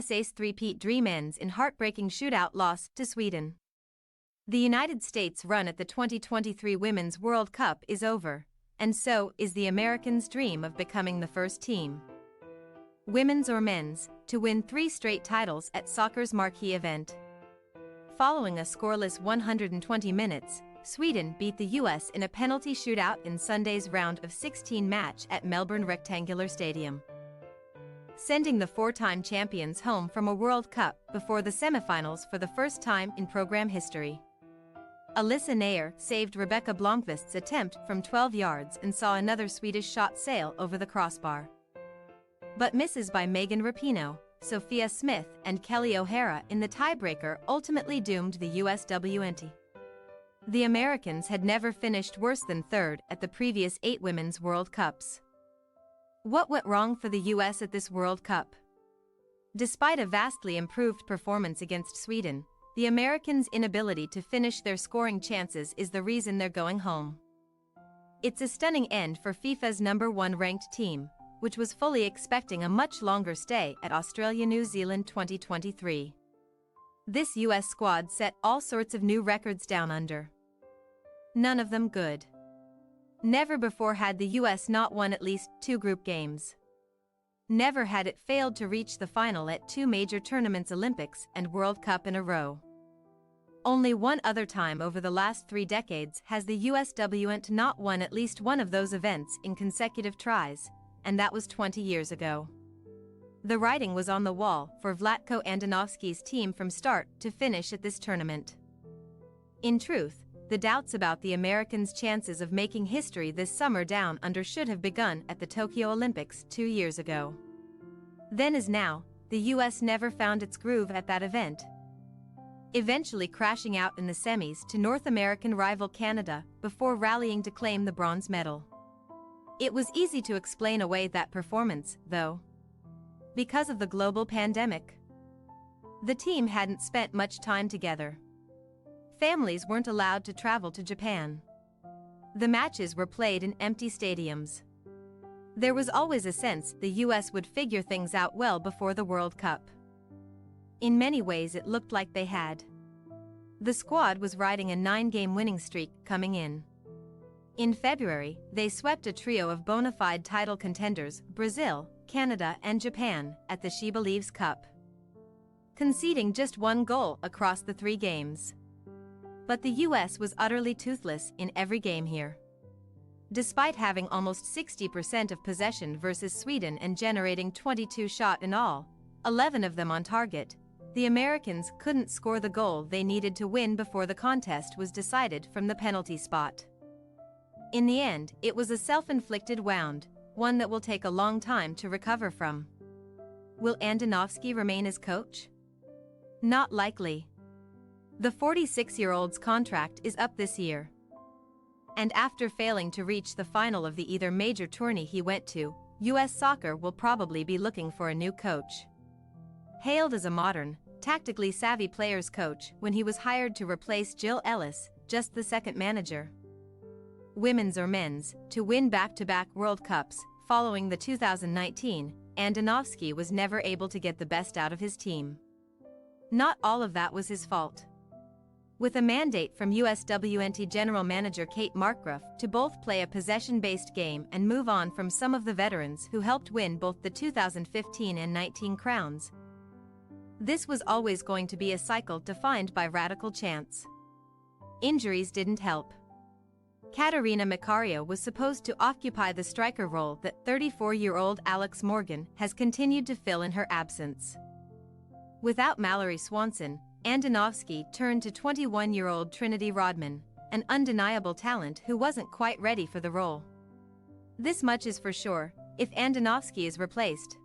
USA's three-peat dream ends in heartbreaking shootout loss to Sweden. The United States' run at the 2023 Women's World Cup is over, and so is the Americans' dream of becoming the first team, women's or men's, to win 3 straight titles at soccer's marquee event. Following a scoreless 120 minutes, Sweden beat the US in a penalty shootout in Sunday's round of 16 match at Melbourne Rectangular Stadium, sending the 4-time champions home from a World Cup before the semifinals for the first time in program history. Alyssa Nair saved Rebecca Blomqvist's attempt from 12 yards and saw another Swedish shot sail over the crossbar, but misses by Megan Rapinoe, Sophia Smith and Kelly O'Hara in the tiebreaker ultimately doomed the USWNT. The Americans had never finished worse than third at the previous 8 Women's World Cups. What went wrong for the US at this World Cup? Despite a vastly improved performance against Sweden, the Americans' inability to finish their scoring chances is the reason they're going home. It's a stunning end for FIFA's #1 ranked team, which was fully expecting a much longer stay at Australia-New Zealand 2023. This US squad set all sorts of new records down under, none of them good. Never before had the US not won at least 2 group games. Never had it failed to reach the final at 2 major tournaments, Olympics and World Cup, in a row. Only one other time over the last 3 decades has the USWNT not won at least one of those events in consecutive tries, and that was 20 years ago. The writing was on the wall for Vlatko Andonovski's team from start to finish at this tournament. In truth, the doubts about the Americans' chances of making history this summer down under should have begun at the Tokyo Olympics 2 years ago. Then as now, the US never found its groove at that event, eventually crashing out in the semis to North American rival Canada before rallying to claim the bronze medal. It was easy to explain away that performance, though, because of the global pandemic. The team hadn't spent much time together. Families weren't allowed to travel to Japan. The matches were played in empty stadiums. There was always a sense the US would figure things out well before the World Cup. In many ways it looked like they had. The squad was riding a 9-game winning streak coming in. In February, they swept a trio of bona fide title contenders, Brazil, Canada and Japan, at the She Believes Cup, conceding just 1 goal across the 3 games. But the US was utterly toothless in every game here. Despite having almost 60% of possession versus Sweden and generating 22 shots in all, 11 of them on target, the Americans couldn't score the goal they needed to win before the contest was decided from the penalty spot. In the end, it was a self-inflicted wound, one that will take a long time to recover from. Will Andonovski remain as coach? Not likely. The 46-year-old's contract is up this year, and after failing to reach the final of the either major tourney he went to, US Soccer will probably be looking for a new coach. Hailed as a modern, tactically savvy players coach when he was hired to replace Jill Ellis, just the second manager, women's or men's, to win back-to-back World Cups. Following the 2019, Andonovski was never able to get the best out of his team. Not all of that was his fault. With a mandate from USWNT General Manager Kate Markgraf to both play a possession-based game and move on from some of the veterans who helped win both the 2015 and 19 crowns, this was always going to be a cycle defined by radical chance. Injuries didn't help. Katarina Macario was supposed to occupy the striker role that 34-year-old Alex Morgan has continued to fill in her absence. Without Mallory Swanson, Andonovski turned to 21-year-old Trinity Rodman, an undeniable talent who wasn't quite ready for the role. This much is for sure: if Andonovski is replaced,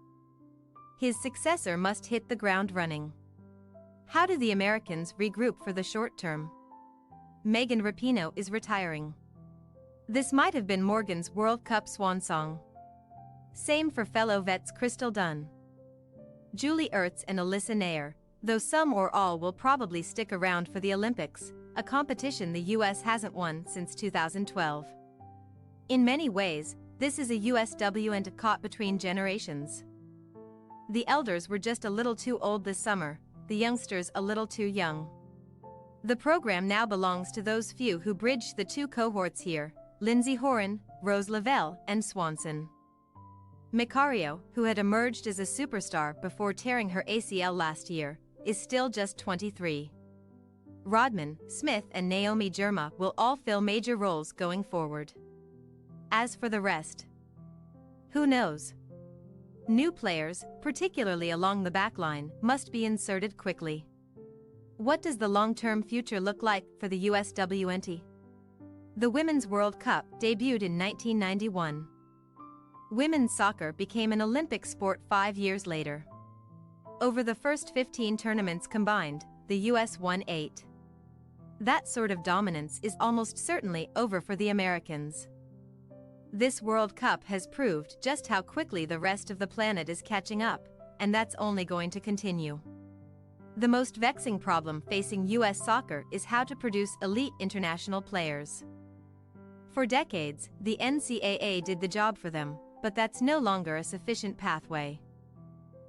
his successor must hit the ground running. How do the Americans regroup for the short term? Megan Rapinoe is retiring. This might have been Morgan's World Cup swan song. Same for fellow vets Crystal Dunn, Julie Ertz and Alyssa Nair, though some or all will probably stick around for the Olympics, a competition the US hasn't won since 2012. In many ways, this is a USWNT caught between generations. The elders were just a little too old this summer, the youngsters a little too young. The program now belongs to those few who bridged the two cohorts here: Lindsay Horan, Rose Lavelle, and Swanson. Macario, who had emerged as a superstar before tearing her ACL last year, is still just 23. Rodman, Smith, and Naomi Germa will all fill major roles going forward. As for the rest, who knows? New players, particularly along the backline, must be inserted quickly. What does the long-term future look like for the USWNT? The Women's World Cup debuted in 1991. Women's soccer became an Olympic sport 5 years later. Over the first 15 tournaments combined, the US won 8. That sort of dominance is almost certainly over for the Americans. This World Cup has proved just how quickly the rest of the planet is catching up, and that's only going to continue. The most vexing problem facing US soccer is how to produce elite international players. For decades, the NCAA did the job for them, but that's no longer a sufficient pathway.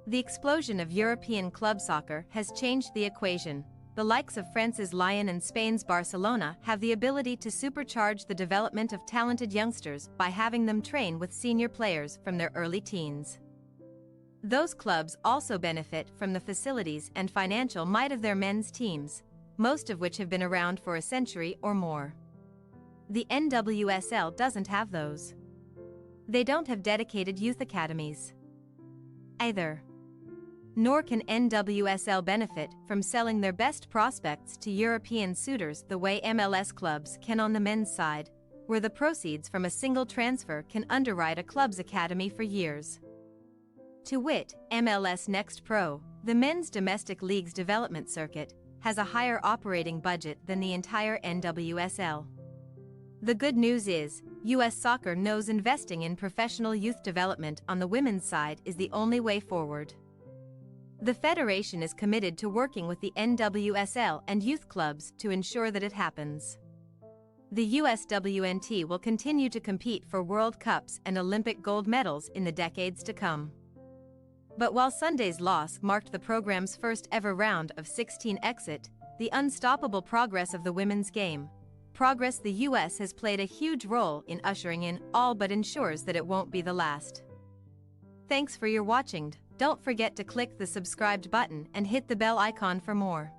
The explosion of European club soccer has changed the equation. The likes of France's Lyon and Spain's Barcelona have the ability to supercharge the development of talented youngsters by having them train with senior players from their early teens. Those clubs also benefit from the facilities and financial might of their men's teams, most of which have been around for a century or more. The NWSL doesn't have those. They don't have dedicated youth academies either. Nor can NWSL benefit from selling their best prospects to European suitors the way MLS clubs can on the men's side, where the proceeds from a single transfer can underwrite a club's academy for years. To wit, MLS Next Pro, the men's domestic league's development circuit, has a higher operating budget than the entire NWSL. The good news is, US soccer knows investing in professional youth development on the women's side is the only way forward. The Federation is committed to working with the NWSL and youth clubs to ensure that it happens. The USWNT will continue to compete for World Cups and Olympic gold medals in the decades to come. But while Sunday's loss marked the program's first ever round of 16 exit, the unstoppable progress of the women's game, progress the US has played a huge role in ushering in, all but ensures that it won't be the last. Thanks for your watching. Don't forget to click the subscribed button and hit the bell icon for more.